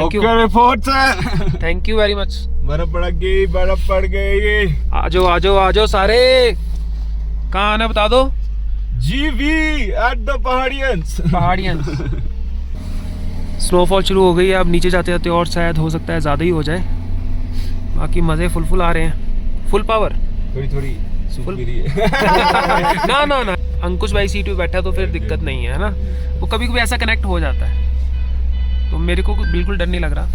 Thank you. Report है। Thank you very much. बर्फ पड़ गई। आ जाओ सारे। कहाँ आना बता दो। जीवी एट द पहाड़ियंस। स्नोफॉल शुरू हो गई है, अब नीचे जाते जाते और शायद हो सकता है ज़्यादा ही हो जाए। बाकी मज़े फुल आ रहे हैं, फुल पावर। थोड़ी सूख भी रही है। ना अंकुश भाई सीट पे बैठा तो फिर दिक्कत नहीं है ना। वो कभी कभी ऐसा कनेक्ट हो जाता है, तो मेरे को बिल्कुल डर नहीं लग रहा।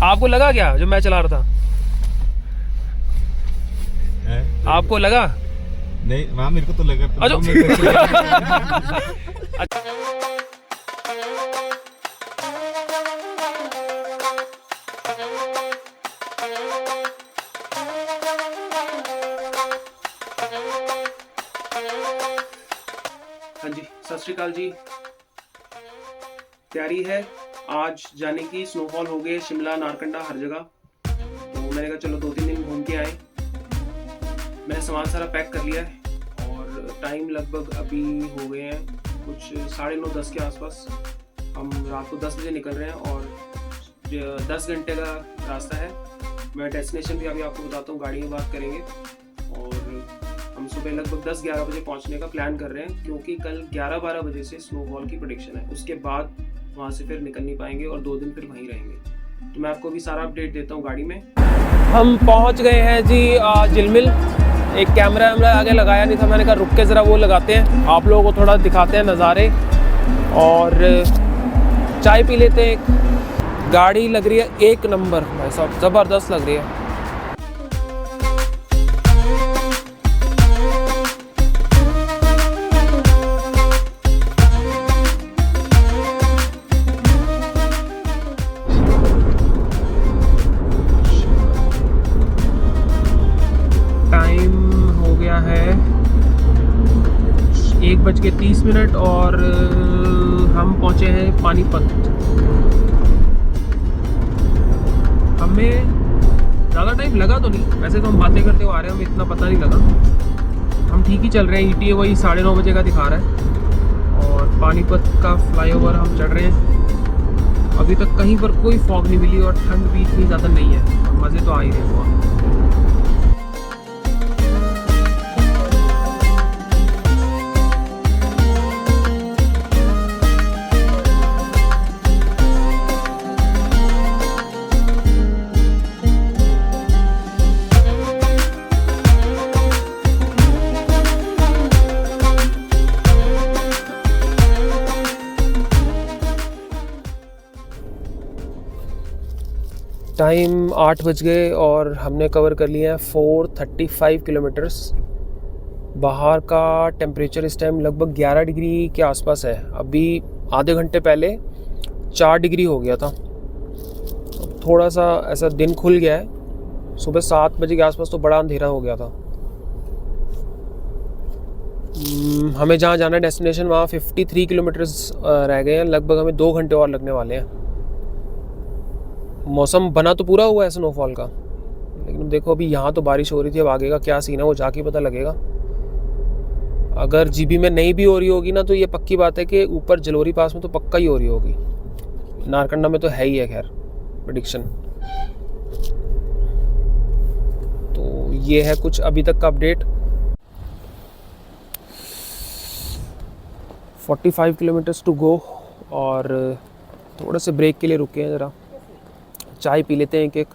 आपको लगा क्या जो मैं चला रहा था? आपको लगा? नहीं वहाँ मेरे को तो लगा। हाँ जी, सत श्री अकाल जी। तैयारी है आज जाने की। स्नोफॉल हो गए शिमला, नारकंडा, हर जगह। तो मैंने कहा चलो 2-3 दिन घूम के आए। मैंने सामान सारा पैक कर लिया है और टाइम लगभग अभी हो गए हैं कुछ 9:30-10 के आसपास। हम रात को 10 बजे निकल रहे हैं और 10 घंटे का रास्ता है। मैं डेस्टिनेशन भी अभी आपको बताता हूँ, गाड़ी में बात करेंगे। और हम सुबह लगभग 10-11 बजे पहुंचने का प्लान कर रहे हैं, क्योंकि कल 11-12 बजे से स्नोफॉल की प्रेडिक्शन है। उसके बाद वहां से फिर निकल नहीं पाएंगे और 2 दिन फिर वहीं रहेंगे। तो मैं आपको भी सारा अपडेट देता हूँ गाड़ी में। हम पहुंच गए हैं जी झिलमिल। एक कैमरा आगे लगाया नहीं था, मैंने कहा रुक के ज़रा वो लगाते हैं, आप लोगों को थोड़ा दिखाते हैं नज़ारे और चाय पी लेते हैं। एक गाड़ी लग रही है एक नंबर भाई साहब, ज़बरदस्त लग रही है। टाइम हो गया है 1:30 और हम पहुंचे हैं पानीपत। हमें ज़्यादा टाइम लगा तो नहीं, वैसे तो हम बातें करते हुए आ रहे हैं, हमें इतना पता नहीं लगा। हम ठीक ही चल रहे हैं। ETA वही 9:30 बजे का दिखा रहा है और पानीपत का फ्लाईओवर हम चढ़ रहे हैं। अभी तक कहीं पर कोई फॉग नहीं मिली और ठंड भी इतनी ज़्यादा नहीं है, मज़े तो आ ही रहे हैं बहुत। टाइम 8 बज गए और हमने कवर कर लिया है 435 किलोमीटर्स। बाहर का टेम्परेचर इस टाइम लगभग 11 डिग्री के आसपास है। अभी आधे घंटे पहले 4 डिग्री हो गया था। थोड़ा सा ऐसा दिन खुल गया है। सुबह 7 बजे के आसपास तो बड़ा अंधेरा हो गया था। हमें जहाँ जाना है डेस्टिनेशन, वहाँ 53 किलोमीटर्स रह गए हैं। लगभग हमें 2 घंटे और लगने वाले हैं। मौसम बना तो पूरा हुआ है स्नोफॉल का, लेकिन देखो अभी यहाँ तो बारिश हो रही थी। अब आगे का क्या सीन है वो जाके पता लगेगा। अगर जीबी में नहीं भी हो रही होगी ना, तो ये पक्की बात है कि ऊपर जलोरी पास में तो पक्का ही हो रही होगी। नारकंडा में तो है ही है खैर प्रेडिक्शन। तो ये है कुछ अभी तक का अपडेट। 45 किलोमीटर्स टू गो और थोड़े से ब्रेक के लिए रुके हैं, ज़रा चाय पी लेते हैं एक।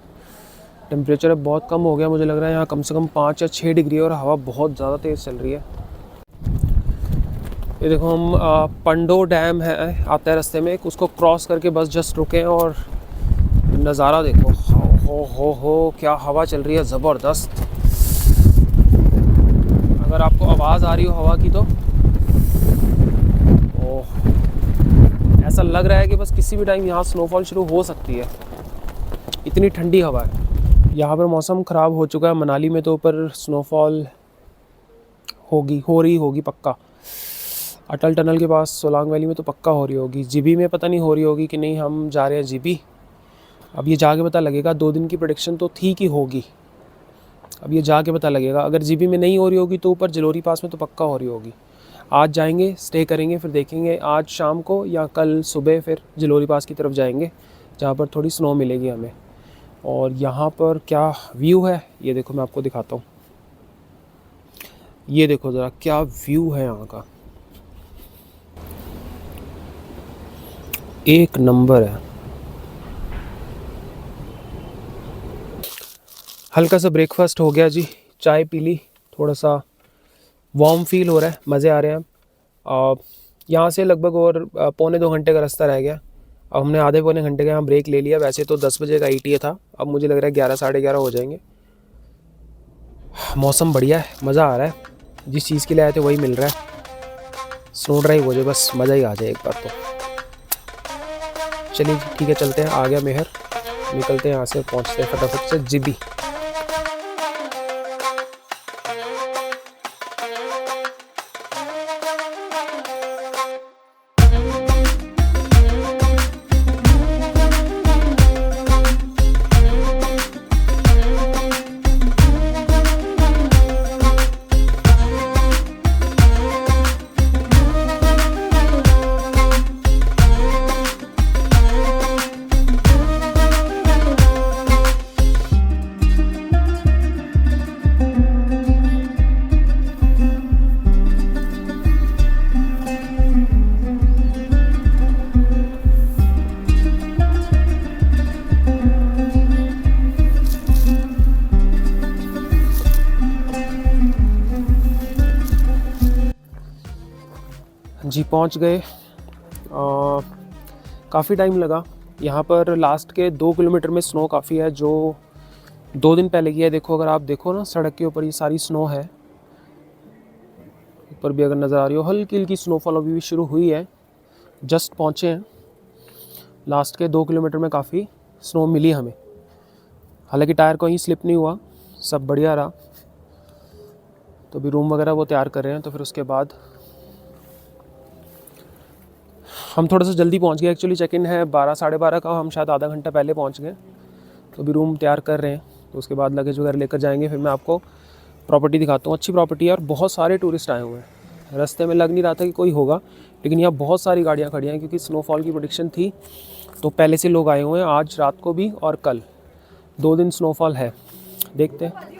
टेम्परेचर अब बहुत कम हो गया, मुझे लग रहा है यहाँ कम से कम 5 या 6 डिग्री और हवा बहुत ज़्यादा तेज़ चल रही है। ये देखो हम पंडो डैम है आता है रास्ते में, उसको क्रॉस करके बस जस्ट रुके हैं और नज़ारा देखो। हो क्या हवा चल रही है ज़बरदस्त। अगर आपको आवाज़ आ रही हो हवा की तो ऐसा लग रहा है कि बस किसी भी टाइम यहाँ स्नोफॉल शुरू हो सकती है, इतनी ठंडी हवा है। यहाँ पर मौसम ख़राब हो चुका है। मनाली में तो ऊपर स्नोफॉल हो रही होगी पक्का। अटल टनल के पास सोलांग वैली में तो पक्का हो रही होगी। जीबी में पता नहीं हो रही होगी कि नहीं। हम जा रहे हैं जीबी, अब ये जाके पता लगेगा। 2 दिन की प्रेडिक्शन तो थी कि होगी, अब ये जाके पता लगेगा। अगर जीबी में नहीं हो रही होगी तो ऊपर जलोरी पास में तो पक्का हो रही होगी। आज जाएंगे, स्टे करेंगे, फिर देखेंगे आज शाम को या कल सुबह फिर जलोरी पास की तरफ जाएंगे। जहाँ पर थोड़ी स्नो मिलेगी हमें। और यहाँ पर क्या व्यू है ये देखो, मैं आपको दिखाता हूँ। ये देखो ज़रा क्या व्यू है यहाँ का, एक नंबर है। हल्का सा ब्रेकफास्ट हो गया जी, चाय पी ली, थोड़ा सा वार्म फील हो रहा है, मज़े आ रहे हैं। यहाँ से लगभग और पौने 2 घंटे का रास्ता रह गया। अब हमने आधे पौने घंटे का यहाँ ब्रेक ले लिया। वैसे तो 10 बजे का ETA था, अब मुझे लग रहा है 11 साढ़े 11 हो जाएंगे। मौसम बढ़िया है, मज़ा आ रहा है, जिस चीज़ के लिए आए थे वही मिल रहा है। स्नो ड्राइव हो जाए बस, मज़ा ही आ जाए एक बार तो। चलिए जी ठीक है, चलते हैं, आ गया मेहर, निकलते हैं यहाँ से, पहुँचते हैं फटाफट से जीबी। जी पहुंच गए। काफ़ी टाइम लगा। यहाँ पर लास्ट के 2 किलोमीटर में स्नो काफ़ी है, जो 2 दिन पहले की है। देखो, अगर आप देखो ना, सड़क के ऊपर ये सारी स्नो है। ऊपर भी अगर नज़र आ रही हो, हल्की हल्की स्नोफॉल अभी भी शुरू हुई है। जस्ट पहुँचे हैं। लास्ट के 2 किलोमीटर में काफ़ी स्नो मिली हमें। हालांकि टायर कहीं स्लिप नहीं हुआ, सब बढ़िया रहा। तो अभी रूम वगैरह वो तैयार कर रहे हैं, तो फिर उसके बाद हम थोड़ा सा जल्दी पहुंच गए। एक्चुअली चेक इन है 12 साढ़े 12 का, हम शायद आधा घंटा पहले पहुंच गए। तो अभी रूम तैयार कर रहे हैं, तो उसके बाद लगेज वगैरह लेकर जाएंगे। फिर मैं आपको प्रॉपर्टी दिखाता हूँ। अच्छी प्रॉपर्टी है और बहुत सारे टूरिस्ट आए हुए हैं। रास्ते में लग नहीं रहा था कि कोई होगा, लेकिन यहाँ बहुत सारी गाड़ियाँ खड़ी हैं, क्योंकि स्नोफॉल की प्रेडिक्शन थी, तो पहले से लोग आए हुए हैं। आज रात को भी और कल 2 दिन स्नोफॉल है, देखते हैं।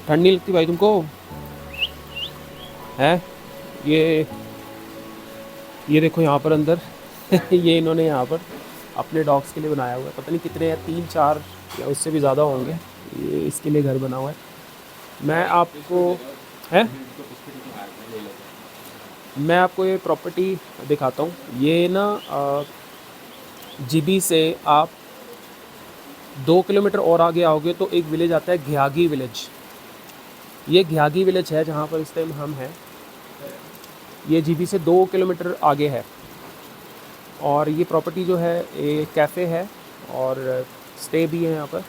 ठंड नहीं लगती भाई तुमको? है ये देखो यहाँ पर अंदर ये इन्होंने यहाँ पर अपने डॉग्स के लिए बनाया हुआ है। पता नहीं कितने हैं, 3-4 या उससे भी ज़्यादा होंगे। ये इसके लिए घर बना हुआ है। मैं आपको ये प्रॉपर्टी दिखाता हूँ। ये ना जीबी से आप 2 किलोमीटर और आगे आओगे तो एक विलेज आता है, घियागी विलेज। ये घियागी विलेज है जहाँ पर इस टाइम हम हैं। ये जीबी से 2 किलोमीटर आगे है। और ये प्रॉपर्टी जो है, ये कैफ़े है और स्टे भी है यहाँ पर।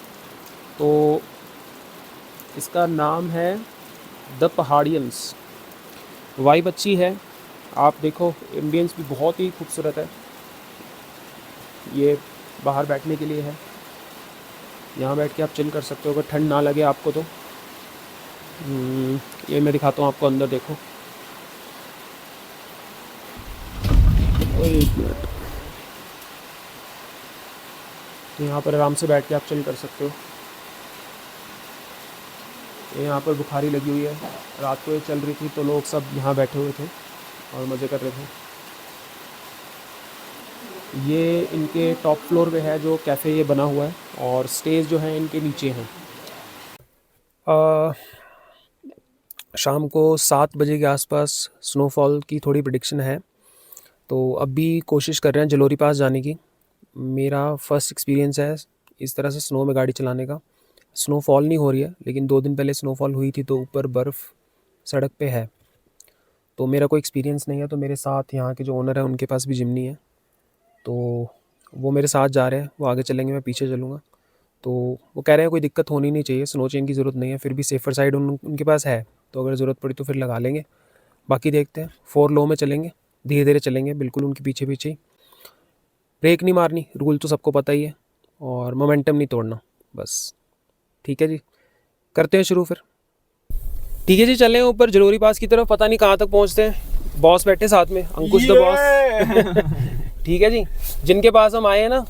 तो इसका नाम है द पहाड़ियंस। वाइब अच्छी है, आप देखो, एम्बियंस भी बहुत ही खूबसूरत है। ये बाहर बैठने के लिए है, यहाँ बैठ के आप चिल कर सकते हो अगर ठंड ना लगे आपको तो। ये मैं दिखाता हूँ आपको अंदर, देखो। एक मिनट, तो यहाँ पर आराम से बैठ के आप चिल कर सकते हो। यहाँ पर बुखारी लगी हुई है, रात को ये चल रही थी तो लोग सब यहाँ बैठे हुए थे और मज़े कर रहे थे। ये इनके टॉप फ्लोर पे है जो कैफ़े ये बना हुआ है, और स्टेज जो है इनके नीचे हैं। शाम को 7 बजे के आसपास स्नोफॉल की थोड़ी प्रेडिक्शन है, तो अभी कोशिश कर रहे हैं जलोरी पास जाने की। मेरा फ़र्स्ट एक्सपीरियंस है इस तरह से स्नो में गाड़ी चलाने का। स्नोफॉल नहीं हो रही है, लेकिन 2 दिन पहले स्नोफॉल हुई थी तो ऊपर बर्फ़ सड़क पे है। तो मेरा कोई एक्सपीरियंस नहीं है, तो मेरे साथ यहाँ के जो ओनर है उनके पास भी जिमनी है, तो वो मेरे साथ जा रहे हैं। वो आगे चलेंगे, मैं पीछे चलूँगा। तो वो कह रहे हैं कोई दिक्कत होनी नहीं चाहिए, स्नो चेन की ज़रूरत नहीं है, फिर भी सेफ़र साइड उनके पास है, तो अगर ज़रूरत पड़ी तो फिर लगा लेंगे। बाकी देखते हैं, 4 लो में चलेंगे, धीरे धीरे चलेंगे, बिल्कुल उनके पीछे पीछे ही। ब्रेक नहीं मारनी, रूल तो सबको पता ही है, और मोमेंटम नहीं तोड़ना बस। ठीक है जी, करते हैं शुरू फिर। ठीक है जी, चलें ऊपर जरूरी पास की तरफ। पता नहीं कहाँ तक पहुँचते हैं। बॉस बैठे साथ में, अंकुश द बॉस। ठीक है जी, जिनके पास हम आए हैं ना,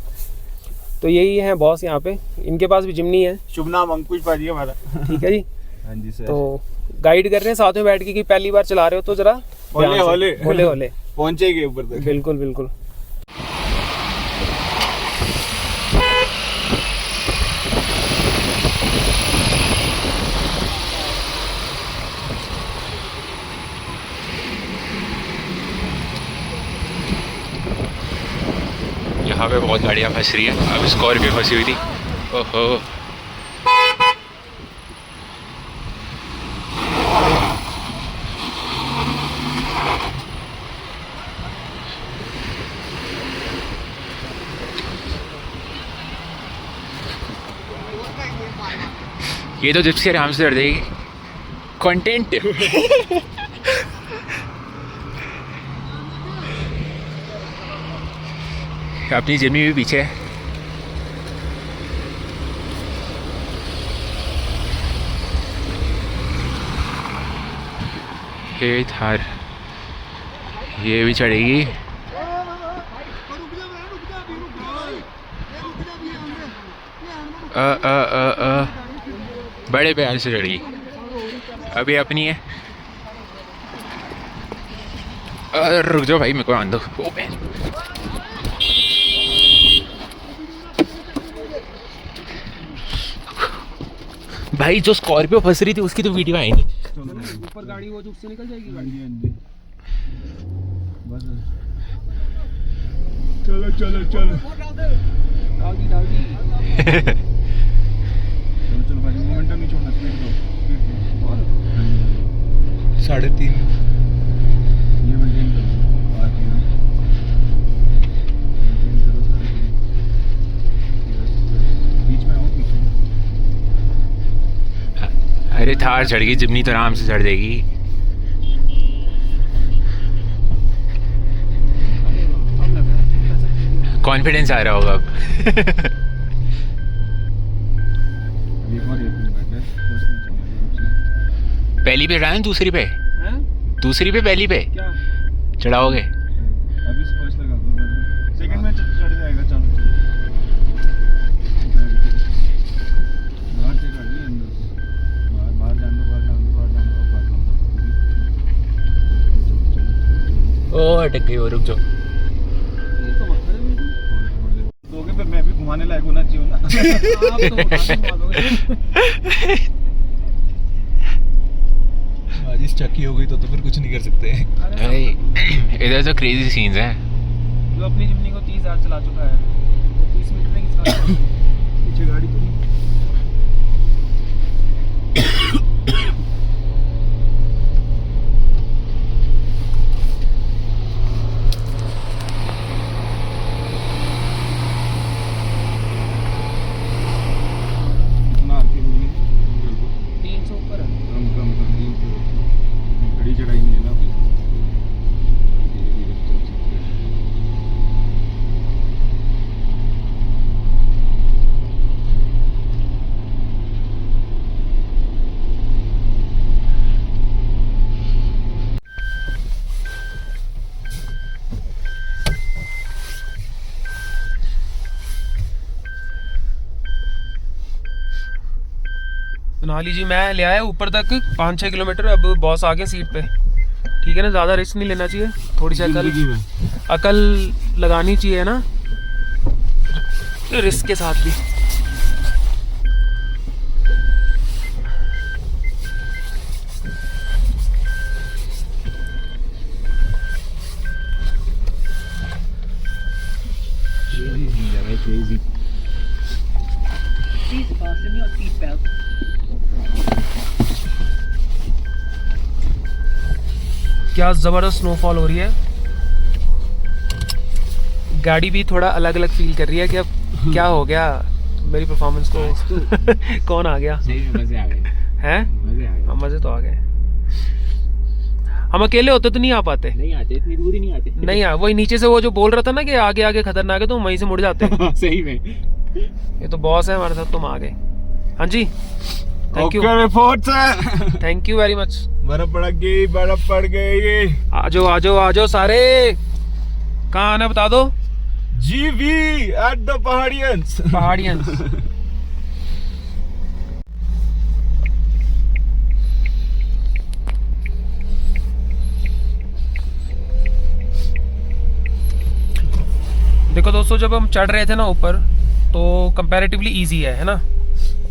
तो यही है बॉस यहाँ पे। इनके पास भी जिमनी है। शुभ नाम अंकुश पाजी हमारा। ठीक है जी। हाँ जी सर। तो गाइड कर रहे हैं साथ में बैठ के कि पहली बार चला रहे हो तो जरा होले होले होले होले पहुंचेंगे ऊपर तक। बिल्कुल बिल्कुल। यहाँ पे बहुत गाड़ियाँ फंस रही है। अब स्कॉर्पियो फंसी हुई थी। ओहो, ये तो जिप्सी आराम से चढ़ जाएगी। कंटेंट। अपनी जिम्मी भी पीछे है। ये थार, ये भी चढ़ेगी। बड़े प्यार से चढ़ेगी। अभी अपनी है। रुक जाओ भाई, मेरे को आन दो। भाई जो स्कॉर्पियो फंस रही थी उसकी तो वीडियो आई नहीं। ऊपर गाड़ी वो जो उससे निकल जाएगी गाड़ी। चलो चलो चलो डाल दी डाल दी। चलो चलो भाई, मोमेंटम नहीं छोड़ना, स्पीड दो, स्पीड दो। और 3.5 ये मेंटेन करो। आगे मेंटेन करो 3.5। बीच में आओ, पीछे। अरे थार चढ़ गई, जिम्नी तो आराम से चढ़ जाएगी। कॉन्फिडेंस आ रहा होगा अब। पहली पे चढ़ाएं, दूसरी पे? दूसरी पे पहली पे क्या चढ़ाओगे? अभी से फर्स्ट लगा दो, सेकंड में चढ़ जाएगा। चलो बाहर से गाड़ी अंदर, बाहर बाहर जान दो, बाहर जान दो, बाहर जान दो, अब बाहर जान दो। ओ अटक गई, वो रुक जाओ। ये तो मत करे बिल्कुल। दोगे फिर मैं भी घुमाने लायक होना चाहिए ना। आप तो उठा के घुमा दोगे। बाजी चक्की हो गई तो फिर कुछ नहीं कर सकते। अरे इधर तो क्रेजी सीन्स हैं। जो अपनी जिम्नी को 30,000 चला चुका है, वो 30 मीटर में किस बात है? पीछे गाड़ी तो नहीं। कितना आरपीएम मिली? 300 ऊपर है। कम कम कर दी तो घड़ी चढ़ाई नहीं है ना अभी। धीरे धीरे चल सकते हैं। मनाली जी मैं ले आया ऊपर तक 5-6 किलोमीटर। अब बॉस आ गए सीट पे। ठीक है ना, ज़्यादा रिस्क नहीं लेना चाहिए, थोड़ी सी अकल लगानी चाहिए ना रिस्क के साथ भी। Please fasten your seatbelt. क्या ज़बरदस्त स्नोफॉल हो रही है। गाड़ी भी थोड़ा अलग अलग फील कर रही है कि अब क्या हो गया मेरी परफॉर्मेंस को। कौन आ गया? सही में मजे आ गए। हैं? मजे आ गए। हाँ, मज़े तो आ गए। हम अकेले होते तो नहीं आ पाते। नहीं आते, इतनी दूर ही नहीं आते। नहीं आ, वही नीचे से वो जो बोल रहा था ना कि आगे आगे खतरनाक है, तो हम वहीं से मुड़ जाते हैं। सही में। ये तो बॉस है हमारे साथ, तुम आ गए। हाँ जी, thank you, okay report sir. Thank you very much. बर्फ पड़ गई, बर्फ पड़ गई। आजो आजो आजो सारे। कहाँ आना बता दो। जीवी एट द पहाड़ियंस। पहाड़ियंस। देखो दोस्तों, जब हम चढ़ रहे थे ना ऊपर, तो कंपैरेटिवली इजी है ना।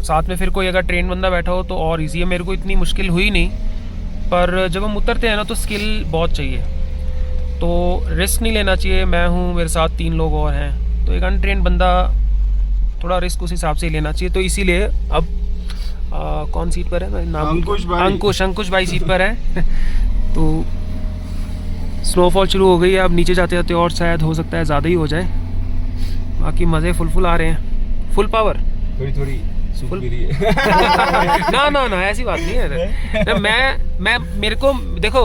साथ में फिर कोई अगर ट्रेन बंदा बैठा हो तो और इजी है। मेरे को इतनी मुश्किल हुई नहीं, पर जब हम उतरते हैं ना तो स्किल बहुत चाहिए, तो रिस्क नहीं लेना चाहिए। मैं हूँ, मेरे साथ 3 लोग और हैं, तो एक अनट्रेन बंदा थोड़ा रिस्क उस हिसाब से लेना चाहिए। तो इसीलिए अब कौन सीट पर है? मैं नाम, अंकुश भाई। अंकुश भाई सीट पर है। तो स्नोफॉल शुरू हो गई है। अब नीचे जाते जाते और शायद हो सकता है ज़्यादा ही हो जाए। बाकी मज़े फुल आ रहे हैं, फुल पावर। थोड़ी थोड़ी सूख भी रही है। ना ना ना, ऐसी बात नहीं है ना। मैं मेरे को देखो,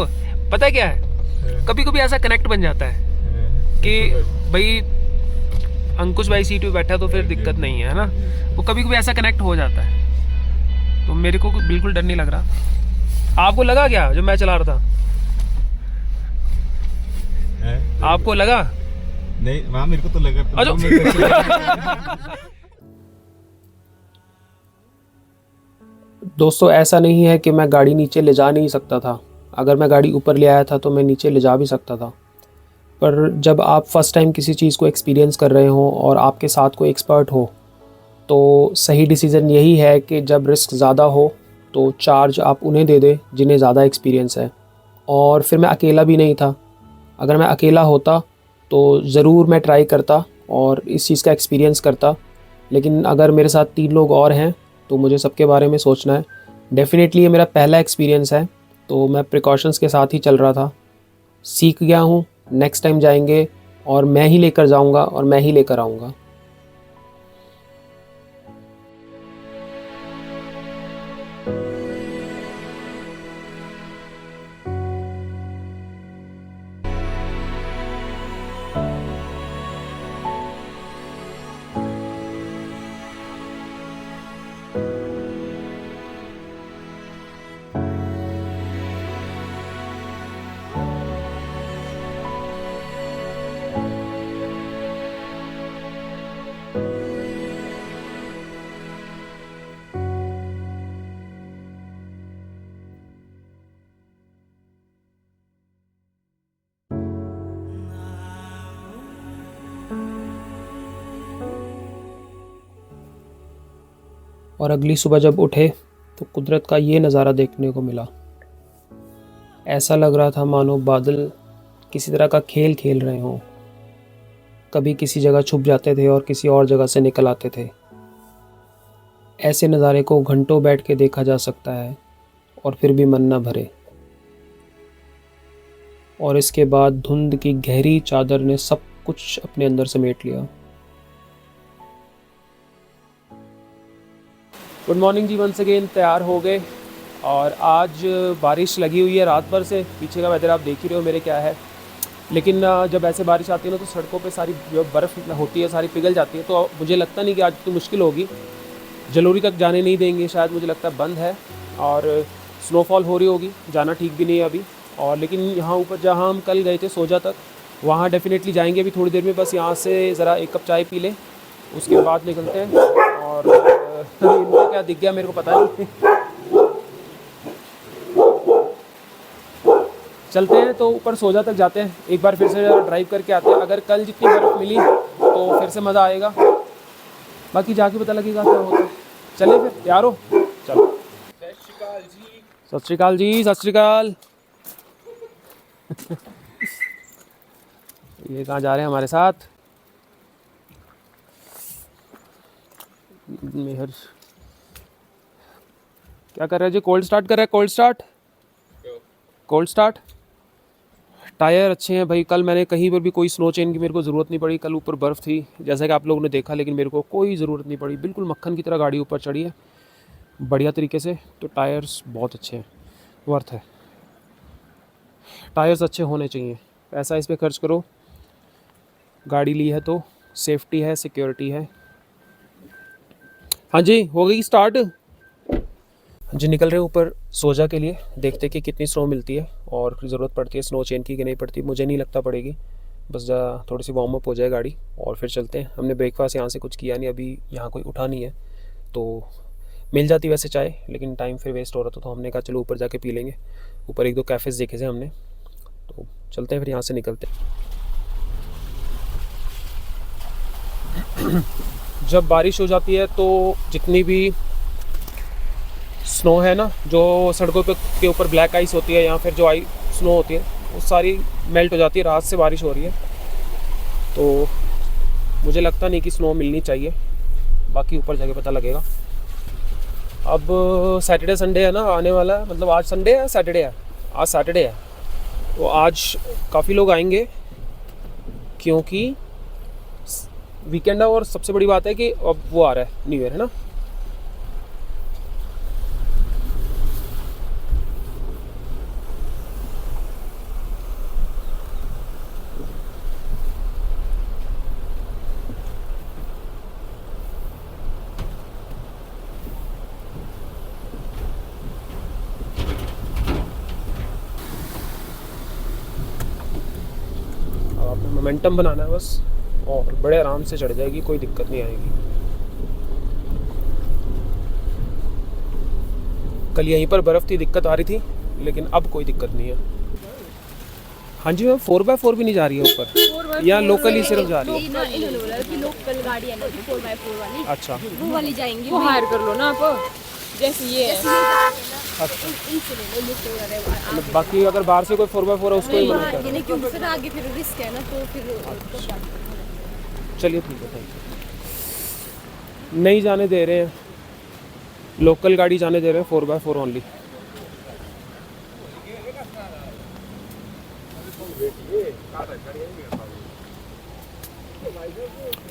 पता है क्या है, कभी कभी ऐसा कनेक्ट बन जाता है कि भाई अंकुश भाई सीट पे बैठा तो फिर दिक्कत नहीं है ना। वो कभी कभी ऐसा कनेक्ट हो जाता है, तो मेरे को बिल्कुल डर नहीं लग रहा। आपको लगा क्या जो मैं चला रहा था? आपको लगा? नहीं वहाँ मेरे को तो लगा। दोस्तों, ऐसा नहीं है कि मैं गाड़ी नीचे ले जा नहीं सकता था। अगर मैं गाड़ी ऊपर ले आया था तो मैं नीचे ले जा भी सकता था। पर जब आप फर्स्ट टाइम किसी चीज़ को एक्सपीरियंस कर रहे हो और आपके साथ कोई एक्सपर्ट हो, तो सही डिसीज़न यही है कि जब रिस्क ज़्यादा हो तो चार्ज आप उन्हें दे दें जिन्हें ज़्यादा एक्सपीरियंस है। और फिर मैं अकेला भी नहीं था। अगर मैं अकेला होता तो ज़रूर मैं ट्राई करता और इस चीज़ का एक्सपीरियंस करता, लेकिन अगर मेरे साथ 3 लोग और हैं तो मुझे सबके बारे में सोचना है। डेफ़िनेटली ये मेरा पहला एक्सपीरियंस है, तो मैं प्रिकॉशंस के साथ ही चल रहा था। सीख गया हूँ, नेक्स्ट टाइम जाएंगे और मैं ही लेकर जाऊँगा और मैं ही लेकर आऊँगा। और अगली सुबह जब उठे तो कुदरत का ये नज़ारा देखने को मिला। ऐसा लग रहा था मानो बादल किसी तरह का खेल खेल रहे हों। कभी किसी जगह छुप जाते थे और किसी और जगह से निकल आते थे। ऐसे नज़ारे को घंटों बैठ के देखा जा सकता है और फिर भी मन न भरे। और इसके बाद धुंध की गहरी चादर ने सब कुछ अपने अंदर समेट लिया। गुड मॉर्निंग जी, वंस अगेन तैयार हो गए और आज बारिश लगी हुई है रात भर से। पीछे का वेदर आप देख ही रहे हो मेरे क्या है। लेकिन जब ऐसे बारिश आती है ना तो सड़कों पे सारी जो बर्फ़ होती है सारी पिघल जाती है। तो मुझे लगता नहीं कि आज तो मुश्किल होगी। जलोरी तक जाने नहीं देंगे शायद, मुझे लगता है बंद है। और स्नोफॉल हो रही होगी, जाना ठीक भी नहीं है अभी। और लेकिन यहाँ ऊपर जहाँ हम कल गए थे सोजा तक, वहाँ डेफिनेटली जाएंगे अभी थोड़ी देर में। बस यहाँ से ज़रा 1 कप चाय पी लें, उसके बाद निकलते हैं। और इनको क्या दिख गया मेरे को पता नहीं। चलते हैं तो ऊपर सोजा तक जाते हैं, एक बार फिर से ड्राइव करके आते हैं। अगर कल जितनी बर्फ़ मिली तो फिर से मज़ा आएगा, बाकी जाके पता लगेगा क्या होता है। चले फिर, तैयार हो? चलो। सत श्री अकाल जी, सत श्री अकाल। ये कहाँ जा रहे हैं हमारे साथ? मेहर क्या कर रहा है जी? कोल्ड स्टार्ट कर रहा है, cold start, cold start. Tyre अच्छे हैं भाई, कल मैंने कहीं पर भी कोई स्नो चेन की मेरे को ज़रूरत नहीं पड़ी। कल ऊपर बर्फ़ थी जैसा कि आप लोगों ने देखा, लेकिन मेरे को कोई ज़रूरत नहीं पड़ी। बिल्कुल मक्खन की तरह गाड़ी ऊपर चढ़ी है बढ़िया तरीके से। तो टायर्स बहुत अच्छे हैं, वर्थ है। टायर्स अच्छे होने चाहिए, पैसा इस पर खर्च करो। गाड़ी ली है तो सेफ्टी है, सिक्योरिटी है। हाँ जी, हो गई स्टार्ट जी। निकल रहे हैं ऊपर सोजा के लिए, देखते कि कितनी स्नो मिलती है और ज़रूरत पड़ती है स्नो चेन की कि नहीं पड़ती। मुझे नहीं लगता पड़ेगी, बस थोड़ी सी वार्म अप हो जाए गाड़ी और फिर चलते हैं। हमने ब्रेकफास्ट यहाँ से कुछ किया नहीं, अभी यहाँ कोई उठा नहीं है तो मिल जाती वैसे चाय, लेकिन टाइम फिर वेस्ट हो रहा था तो हमने कहा चलो ऊपर जाके पी लेंगे। ऊपर एक दो कैफ़ेज़ देखे थे हमने, तो चलते हैं फिर यहाँ से निकलते हैं। जब बारिश हो जाती है तो जितनी भी स्नो है ना, जो सड़कों पे के ऊपर ब्लैक आइस होती है या फिर जो स्नो होती है, वो सारी मेल्ट हो जाती है। रात से बारिश हो रही है तो मुझे लगता नहीं कि स्नो मिलनी चाहिए, बाकी ऊपर जाके पता लगेगा। अब सैटरडे संडे है ना आने वाला है, मतलब आज संडे है, सैटरडे है, आज सैटरडे है, तो आज काफ़ी लोग आएंगे क्योंकि वीकेंड है। और सबसे बड़ी बात है कि अब वो आ रहा है, न्यू ईयर है ना। आपको मोमेंटम बनाना है बस, और बड़े आराम से चढ़ जाएगी, कोई दिक्कत नहीं आएगी। कल यहीं पर बर्फ़ थी, दिक्कत आ रही थी, लेकिन अब कोई दिक्कत नहीं है। हाँ जी मैम, 4x4 भी नहीं जा रही है ऊपर, या लोकल ही सिर्फ जा रही है? इन्होंने बोला कि लोकल गाड़ी है ना 4x4 वाली, अच्छा, वो वाली जाएंगी। वो हायर कर लो ना आप, जैसे ये है। अच्छा। इनसे ले लो, लिफ्ट वगैरह। मतलब बाकी अगर बाहर से कोई 4x4 है उसको ही मना कर। नहीं, क्योंकि फिर आगे फिर रिस्क है ना, तो फिर चलिए ठीक है, थैंक यू। नहीं जाने दे रहे हैं, लोकल गाड़ी जाने दे रहे हैं, 4x4 ओनली।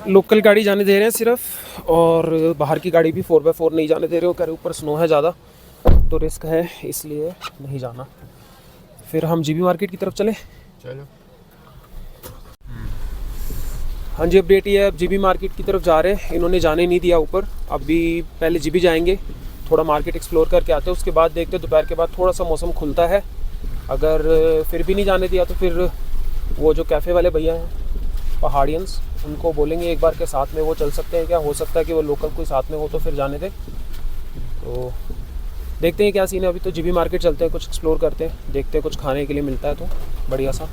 लोकल गाड़ी जाने दे रहे हैं सिर्फ, और बाहर की गाड़ी भी 4x4 नहीं जाने दे रहे हो। कह रहे ऊपर स्नो है ज़्यादा तो रिस्क है, इसलिए नहीं जाना। फिर हम जीबी मार्केट की तरफ चलें। चलो। हाँ जी, अपडेट ये है, अब जीबी मार्केट की तरफ जा रहे हैं। इन्होंने जाने नहीं दिया ऊपर, अभी पहले जीबी जाएंगे, थोड़ा मार्केट एक्सप्लोर करके आते हैं, उसके बाद देखते हैं दोपहर के बाद थोड़ा सा मौसम खुलता है। अगर फिर भी नहीं जाने दिया तो फिर वो जो कैफ़े वाले भैया हैं पहाड़ियंस, उनको बोलेंगे एक बार के साथ में वो चल सकते हैं क्या। हो सकता है कि वो लोकल कोई साथ में हो तो फिर जाने दें। तो देखते हैं क्या सीन है। अभी तो जीबी मार्केट चलते हैं, कुछ एक्सप्लोर करते हैं, देखते हैं कुछ खाने के लिए मिलता है तो बढ़िया सा।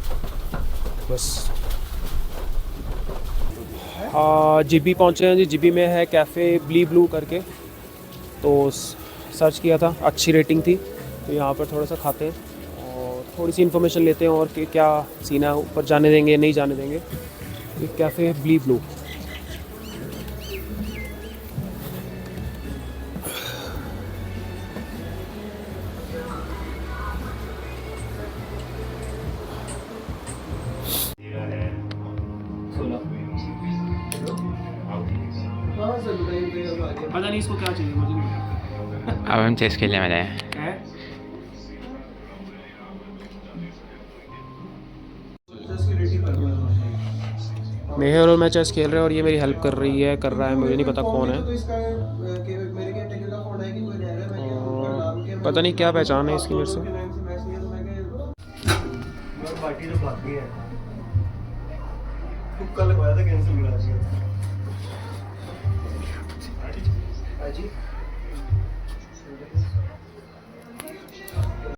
बस जीबी पहुँचे हैं जी। जीबी में है कैफ़े ब्ली ब्लू करके, तो सर्च किया था, अच्छी रेटिंग थी, तो यहाँ पर थोड़ा सा खाते हैं और थोड़ी सी इन्फॉर्मेशन लेते हैं और कि क्या सीन है, ऊपर जाने देंगे नहीं जाने देंगे। एक कैफ़े ब्ली ब्लू। पता नहीं इसको क्या चाहिए, मुझे नहीं पता। अब हम चेस खेलने वाले हैं। मेहर और मैं चेस खेल रहे हैं और ये मेरी हेल्प कर रही है, कर रहा है, मुझे नहीं पता कौन है। और पता नहीं क्या पहचान है इसकी मेरे से।